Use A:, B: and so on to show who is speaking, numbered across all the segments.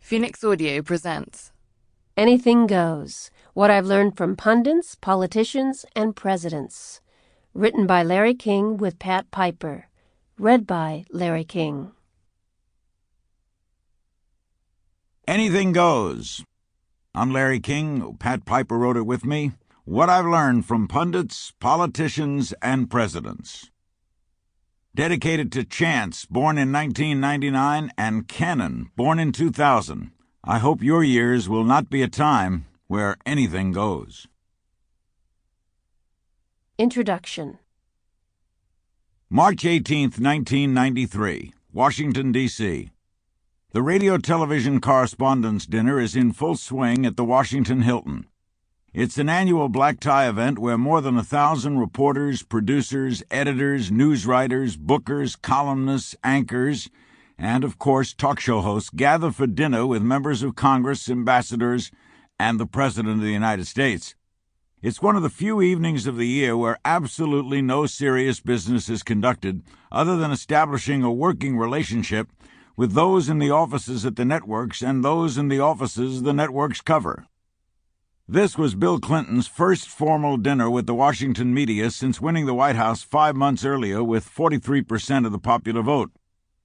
A: Phoenix Audio presents
B: Anything Goes, What I've Learned from Pundits, Politicians, and Presidents. Written by Larry King with Pat Piper. Read by Larry King.
C: Anything Goes. I'm Larry King. Pat Piper wrote it with me. What I've Learned from Pundits, Politicians, and Presidents. Dedicated to Chance, born in 1999, and Cannon, born in 2000. I hope your years will not be a time where anything goes.
B: Introduction.
C: March 18, 1993, Washington, D.C. The Radio-Television Correspondents' Dinner is in full swing at the Washington Hilton. It's an annual black tie event where more than 1,000 reporters, producers, editors, news writers, bookers, columnists, anchors, and, of course, talk show hosts gather for dinner with members of Congress, ambassadors, and the President of the United States. It's one of the few evenings of the year where absolutely no serious business is conducted other than establishing a working relationship with those in the offices at the networks and those in the offices the networks cover. This was Bill Clinton's first formal dinner with the Washington media since winning the White House 5 months earlier with 43% of the popular vote.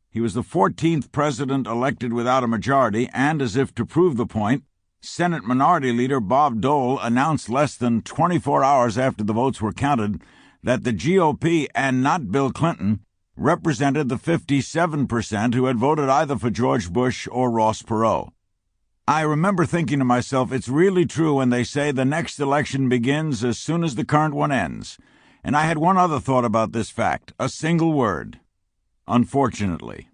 C: He was the 14th president elected without a majority, and as if to prove the point, Senate Minority Leader Bob Dole announced less than 24 hours after the votes were counted that the GOP, and not Bill Clinton, represented the 57% who had voted either for George Bush or Ross Perot. I remember thinking to myself, it's really true when they say the next election begins as soon as the current one ends. And I had one other thought about this fact, a single word. Unfortunately.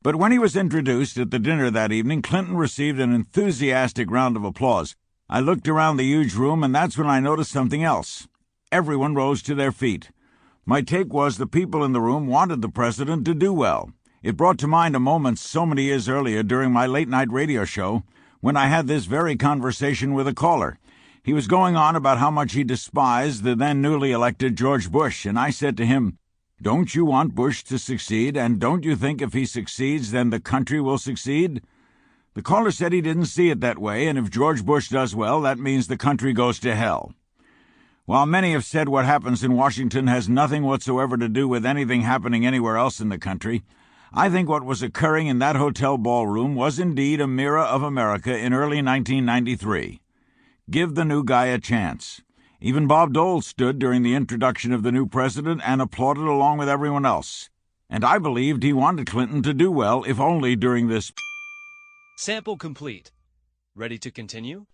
C: But when he was introduced at the dinner that evening, Clinton received an enthusiastic round of applause. I looked around the huge room, and that's when I noticed something else. Everyone rose to their feet. My take was the people in the room wanted the president to do well. It brought to mind a moment so many years earlier during my late-night radio show when I had this very conversation with a caller. He was going on about how much he despised the then newly elected George Bush, and I said to him, "Don't you want Bush to succeed, and don't you think if he succeeds, then the country will succeed?" The caller said he didn't see it that way, and if George Bush does well, that means the country goes to hell. While many have said what happens in Washington has nothing whatsoever to do with anything happening anywhere else in the country, I think what was occurring in that hotel ballroom was indeed a mirror of America in early 1993. Give the new guy a chance. Even Bob Dole stood during the introduction of the new president and applauded along with everyone else. And I believed he wanted Clinton to do well, if only during this.
D: Sample complete. Ready to continue?